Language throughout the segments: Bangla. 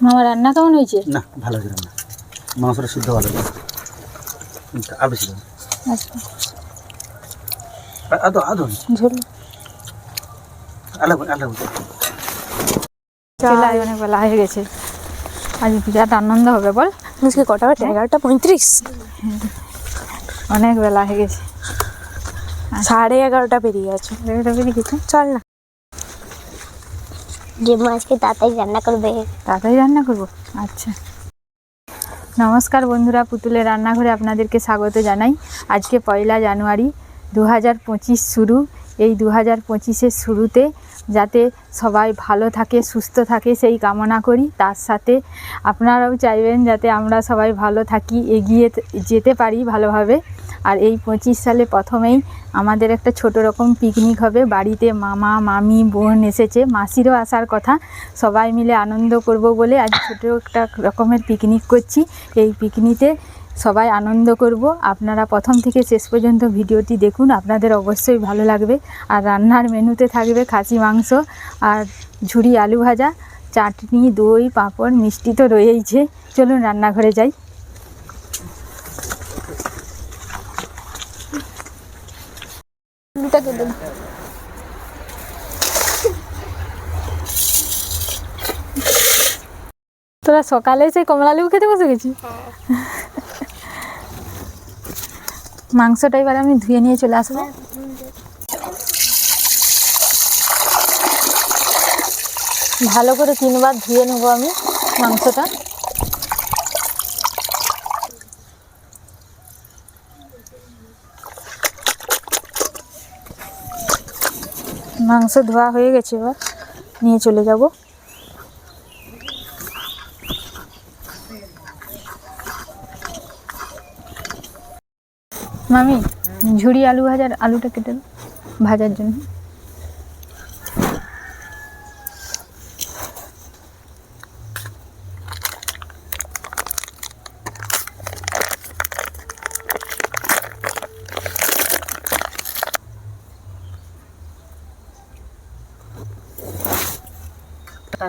মামা রান্না কেমন হয়েছে? না ভালো হয়েছে রান্না, মাংসটা সিদ্ধ ভালো হয়েছে। আর বেশি দাও, আদো আদো ঝোল আলাদা আলাদা। চলে অনেক বেলা হয়ে গেছে, আজ বিরাট আনন্দ হবে। বল আজকে কটা বাজে? 11:35। অনেক বেলা হয়ে গেছে, 11:30 পেরিয়ে গেছে। চল না, যে আজকে তাড়াতাড়ি রান্না করবে। তাড়াতাড়ি রান্না করবো। আচ্ছা, নমস্কার বন্ধুরা, পুতুলের রান্নাঘরে আপনাদেরকে স্বাগত জানাই। আজকে 1 জানুয়ারি 2025 শুরু। এই 2025-এর শুরুতে যাতে সবাই ভালো থাকে, সুস্থ থাকে, সেই কামনা করি। তার সাথে আপনারাও চাইবেন যাতে আমরা সবাই ভালো থাকি, এগিয়ে যেতে পারি ভালোভাবে। আর এই 25 সালে প্রথমেই আমাদের একটা ছোট রকম পিকনিক হবে। বাড়িতে মামা মামি বোন এসেছে, মাসিরও আসার কথা। সবাই মিলে আনন্দ করব বলে আজ ছোট একটা রকমের পিকনিক করছি। এই পিকনিকে সবাই আনন্দ করব। আপনারা প্রথম থেকে শেষ পর্যন্ত ভিডিওটি দেখুন, আপনাদের অবশ্যই ভালো লাগবে। আর রান্নার মেনুতে থাকবে খাসি মাংস আর ঝুরি আলু ভাজা, চাটনি, দই, পাঁপড়, মিষ্টি তো রয়েইছে। চলুন রান্নাঘরে যাই। তোরা সকালে সেই কমলা লেবু খেতে বসে গেছি। মাংসটা এবার আমি ধুয়ে নিয়ে চলে আসবো। ভালো করে 3 বার ধুয়ে নেবো আমি মাংসটা। মাংস ধোয়া হয়ে গেছে, এবার নিয়ে চলে যাব। মামি, ঝুরি আলু ভাজার আলুটা কেটে দাও ভাজার জন্য।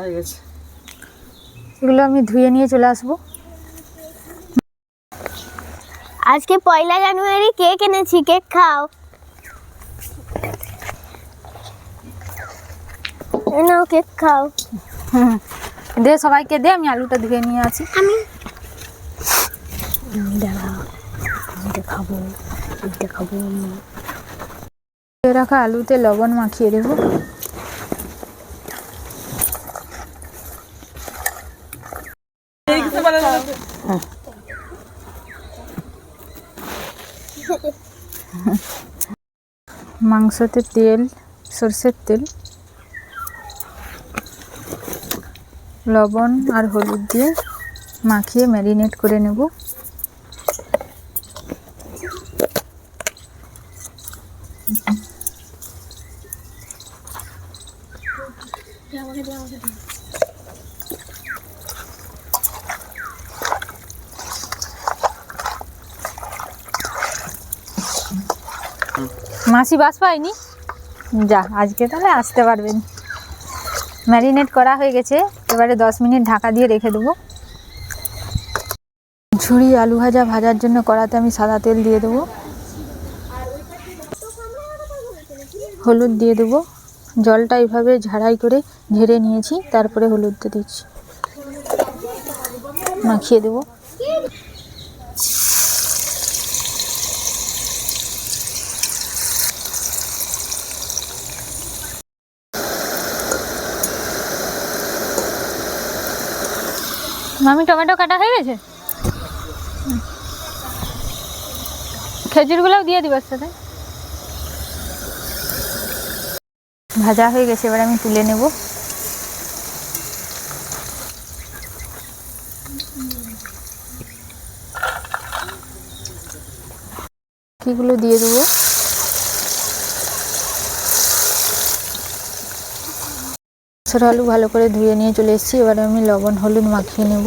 হয়ে গেছে, এগুলো আমি ধুয়ে নিয়ে চলে আসবো। আজকে 1 জানুয়ারি কেক এনেছি, কেক খাও। নাও কেক খাও। দে সবাইকে দে, আমি আলুটা ধুয়ে নিয়ে আসি। আমি খাবো রাখা আলুতে লবণ মাখিয়ে দেবো। মাংসতে তেল, সরষের তেল, লবণ আর হলুদ দিয়ে মাখিয়ে ম্যারিনেট করে নেব। মাসি বাস পাইনি, যা আজকে তাহলে আসতে পারবেন। ম্যারিনেট করা হয়ে গেছে, এবারে 10 মিনিট ঢাকা দিয়ে রেখে দেবো। ঝুরি আলু ভাজা ভাজার জন্য কড়াতে আমি সাদা তেল দিয়ে দেবো, হলুদ দিয়ে দেবো। জলটা এইভাবে ঝাড়াই করে ঝেড়ে নিয়েছি, তারপরে হলুদটা দিচ্ছি, মাখিয়ে দেবো। মামি, টমেটো কাটা হয়ে গেছে, খেজুরগুলোও দিয়ে দিবার সাথে। ভাজা হয়ে গেছে, এবার আমি তুলে নেব। বাকিগুলো দিয়ে দেবো। মসুর আলু ভালো করে ধুয়ে নিয়ে চলে এসেছি, এবারে আমি লবণ হলুদ মাখিয়ে নেব।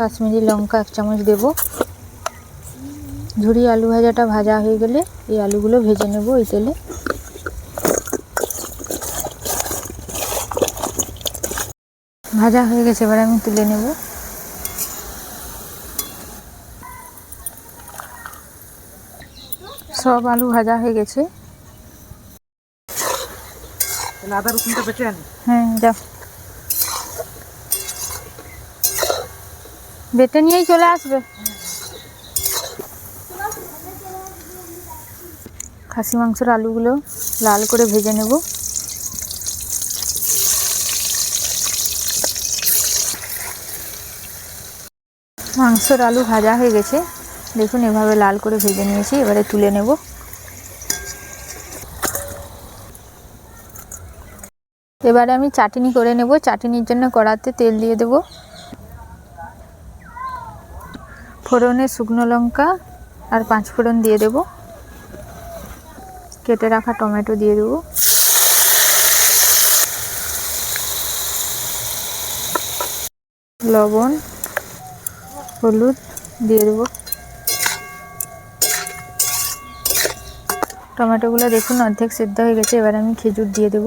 কাশ্মীরি লঙ্কা 1 চামচ দেব। ঝুরি আলু ভাজাটা ভাজা হয়ে গেলে এই আলুগুলো ভেজে নেব এই তেলে। ভাজা হয়ে গেছে, এবার আমি তুলে নেব। সব আলু ভাজা হয়ে গেছে। আদা রসুনটা বেটে আনি। হ্যাঁ যাও, বেটে নিয়েই চলে আসবে। খাসি মাংসের আলুগুলো লাল করে ভেজে নেব। মাংসের আলু ভাজা হয়ে গেছে, দেখুন এভাবে লাল করে ভেজে নিয়েছি। এবারে তুলে নেব। এবারে আমি চাটনি করে নেব। চাটনির জন্য কড়াতে তেল দিয়ে দেব। ফোড়নে শুকনো লঙ্কা আর 5 ফোড়ন দিয়ে দেব। কেটে রাখা টমেটো দিয়ে দেব। লবণ, হলুদ দিয়ে দেব। টমেটোগুলো দেখুন অর্ধেক সেদ্ধ হয়ে গেছে। এবার আমি খেজুর দিয়ে দেব।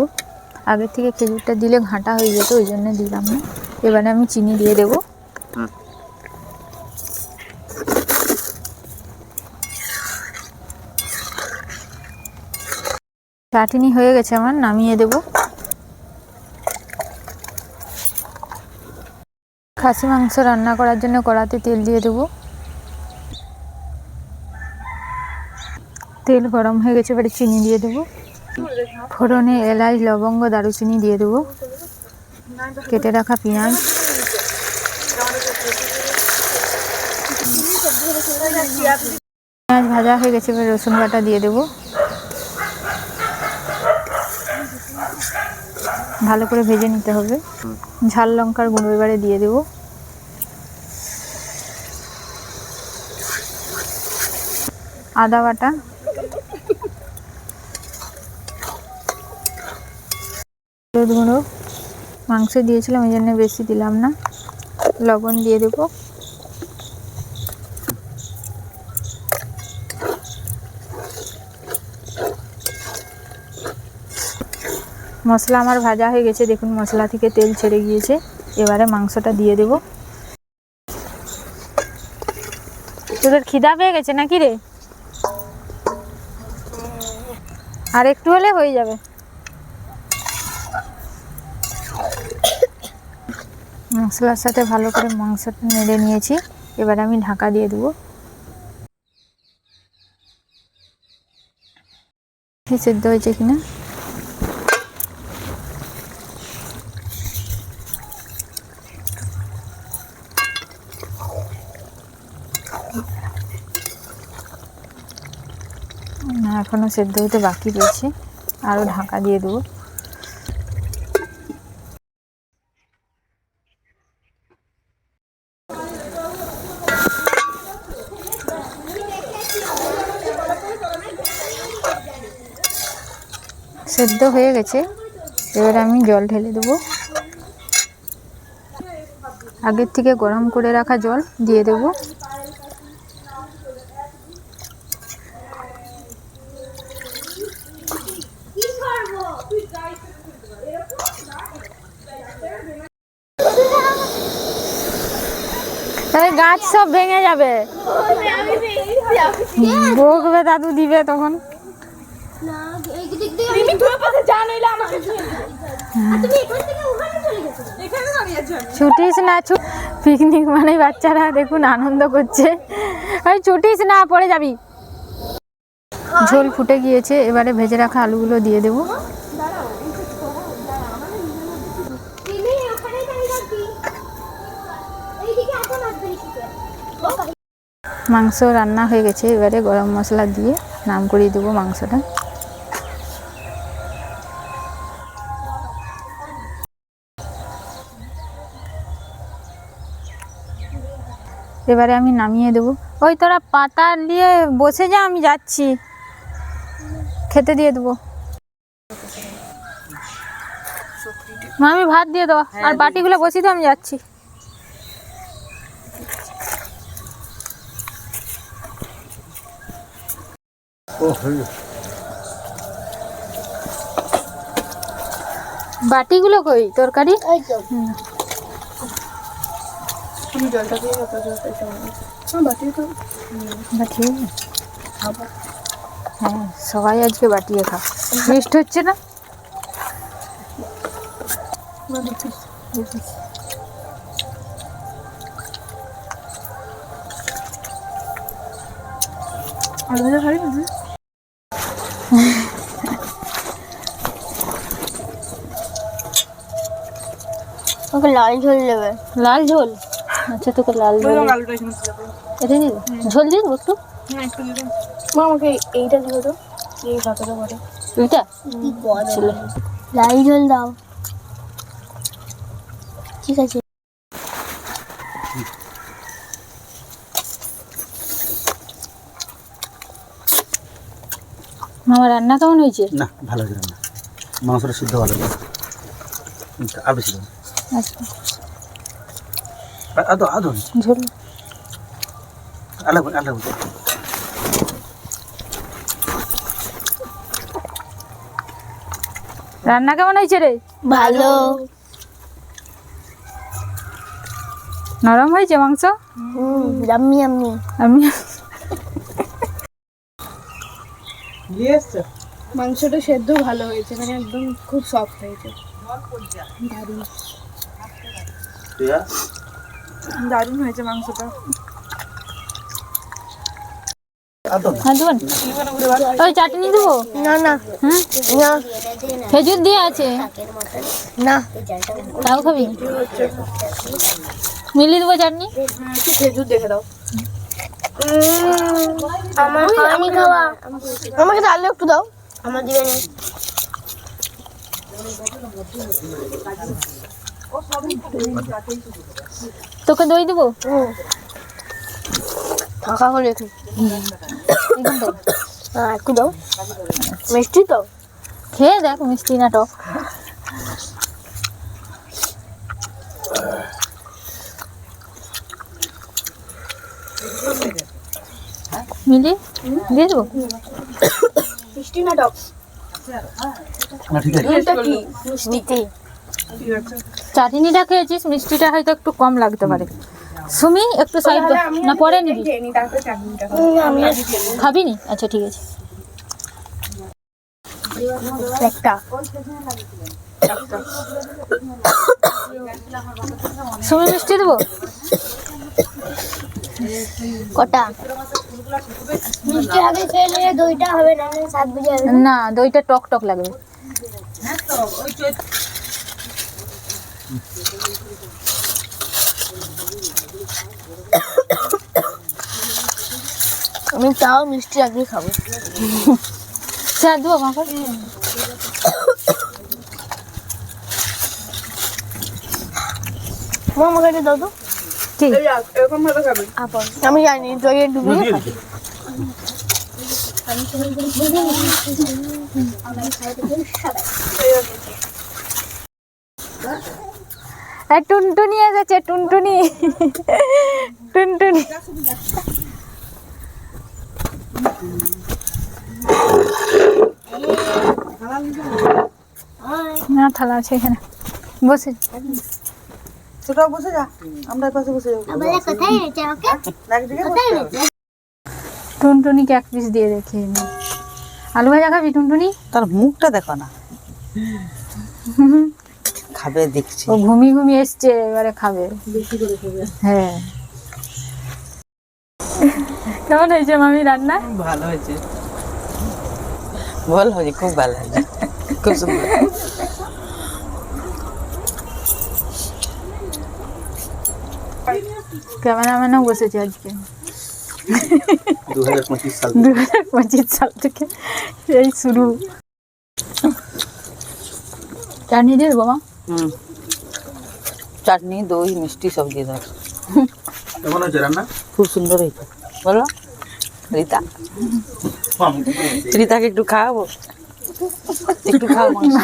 আগের থেকে খেজুরটা দিলে ঘাঁটা হয়ে যেত, ওই জন্য দিলাম না। এবারে আমি চিনি দিয়ে দেব। চাটনি হয়ে গেছে আমার, নামিয়ে দেব। খাসি মাংস রান্না করার জন্য কড়াতে তেল দিয়ে দেব। তেল গরম হয়ে গেছে, এবারে চিনি দিয়ে দেব। ফোড়নে এলাচ, লবঙ্গ, দারুচিনি দিয়ে দেব। কেটে রাখা পেঁয়াজ, পেঁয়াজ ভাজা হয়ে গেছে, এবার রসুন বাটা দিয়ে দেব। ভালো করে ভেজে নিতে হবে। ঝাল লঙ্কার গুঁড়ো এবারে দিয়ে দেব। আদা বাটা, হলুদ গুঁড়ো, মাংস দিয়েছিলাম এই জন্য বেশি দিলাম না। লবণ দিয়ে দেব। মশলা আমার ভাজা হয়ে গেছে, দেখুন মশলা থেকে তেল ছেড়ে গিয়েছে। এবারে মাংসটা দিয়ে দেব। তোদের খিদা পেয়ে গেছে নাকি রে? আর একটু হলে হয়ে যাবে। মশলার সাথে ভালো করে মাংসটা নেড়ে নিয়েছি। এবারে আমি ঢাকা দিয়ে দেবো। সেদ্ধ হয়েছে কিনা। না, এখনো সেদ্ধ হতে বাকি রয়েছে, আরও ঢাকা দিয়ে দেবো। সেদ্ধ হয়ে গেছে, এবার আমি জল ঢেলে দেবো। আগের থেকে গরম করে রাখা জল দিয়ে দেবো। গাছ সব ভেঙে যাবে, বকবে দাদু দিবে তখন। ছুটিস না, পিকনিক মানে বাচ্চারা দেখুন আনন্দ করছে। ওই ছুটিস না, পড়ে যাবি। ঝোল ফুটে গিয়েছে, এবারে ভেজে রাখা আলুগুলো দিয়ে দেবো। মাংস রান্না হয়ে গেছে, এবারে গরম মশলা দিয়ে নাম করিয়ে দেবো মাংসটা। এবারে আমি নামিয়ে দেবো। ওই তোরা পাতা নিয়ে বসে যা, আমি যাচ্ছি, খেতে দিয়ে দেবো। মা আমি ভাত দিয়ে দেবো, আর বাটিগুলো বসিয়ে দাও, আমি যাচ্ছি। ও হয়ে গেছে। বাটিগুলো কই তরকারি? ওই তো তুমি জলটা দিয়ে বাটি তো বাটিয়ে হ্যাঁ, সবাই আজকে বাটিয়ে খা। টেস্ট হচ্ছে না? আলু ভাজা খাবি না? ওকে লাল ঝোল দেবে। লাল ঝোল? আচ্ছা, তোকে লাল ঝোল আলুটা এখানে এটা দিয়ে ঝোল দিয়ে দেবো একটু। হ্যাঁ একটু দিন মা আমাকে এইটা দিও তো, এই পাতাটা বড় এইটা ছিল। লাল ঝোল দাও। ঠিক আছে। মামা রান্না কেমন হয়েছে? না, ভালো হয়েছে রান্না। মাংসটা সিদ্ধ ভালো হয়েছে। আর বেশি দেবো। আচ্ছা, আদো আদো ঝোল আলাদা আলাদা। রান্না কেমন হয়েছে রে? ভালো। নরম হয়েছে মাংস? Yummy yummy. আমি মাংসটা সেদ্ধ ভালো হয়েছে, মানে একদম খুব সফট হয়েছে। দারুণ হয়েছে মাংসটা। আদো হ্যাঁ দেবেন? ওই চাটনি দেবো? না না হ্যাঁ, না খেজুর দিয়ে আছে। না। তাও খাবি? মিলিয়ে দেবো চাটনি? একটু খেজুর দেখে দাও। আমার খাওয়ানি খাওয়া। আমাকে তো আলু একটু দাও। আমার দিবে না। তোকে দই দেবো? ফাঁকা করে একটু। এখান থেকে। হ্যাঁ একটু দাও। মিষ্টি তো? খেয়ে দেখ মিষ্টি না টক। মিলি দিয়ে দেবো? মিষ্টি না টক? না ঠিক আছে। এটা কি মিষ্টি। ঠিক আছে। চাটনিটা খেয়েছিস, মিষ্টিটা হয়তো একটু কম লাগতে পারে। সুমি একটু সাইড না পরে নিবি? খেয়ে নি, তারপরে চাটনিটা আমি খাবি নি? আচ্ছা ঠিক আছে। একটা। সুমি মিষ্টি দেবো? কটা? মিষ্টি আগে খেয়ে নিলে দইটা হবে না, স্বাদ বুঝে যাবে। না, দইটা টক টক লাগবে। আমি তাও মিষ্টি আগে খাবো। চা দেবো মাকে? মা আমাকে এটা দাও তো। ঠিক। এই রাখ, এরকম ভাবে খাবি। আমি জানি দইয়ে ডুবিয়ে দিয়ে খাবি। দিচ্ছি। টুনটুনি এসেছে, টুনটুনি টুনটুনি। না, থালা আছে এখানে, বসে। তোরাও বসে যা, আমরা পাশে বসে যাবো। কোথায় এনেছে ওকে? নাক দিকে বসতে হবে। টুনটুনিকে এক পিস দিয়ে রেখে নি। আলু ভাজা খাবি টুনটুনি? তার মুখটা দেখো না, খাবে দেখছি। ও ঘুমিয়ে এসছে, এবারে খাবে। হ্যাঁ। কেমন হয়েছে মামি রান্না? ভালো হয়েছে, ভালো হয়েছে, খুব ভালো হয়েছে, খুব সুন্দর। ক্যামেরাম্যানও বসেছে আজকে। 2025 সাল 2025 সাল থেকে এই শুরু। চাটনি দিয়ে দেবো মা? চাটনি, দই, মিষ্টি সব দিয়ে দাও। কেমন হয়েছে রান্না? খুব সুন্দর হয়েছে। বলো রীতা, রীতাকে একটু খাওয়াবো, একটু খাও মাংস।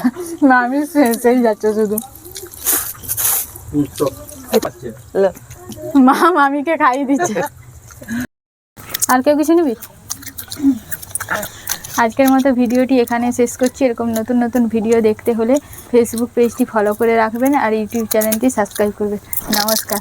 না, আমি সেই যাচ্ছে শুধু। তো আচ্ছা লো, মা মামিকে খাইয়ে দিচ্ছে। আর কেউ কিছু নিবি? আজকের মতো ভিডিওটি এখানে শেষ করছি। এরকম নতুন নতুন ভিডিও দেখতে হলে ফেসবুক পেজটি ফলো করে রাখবেন আর ইউটিউব চ্যানেলটি সাবস্ক্রাইব করবেন। নমস্কার।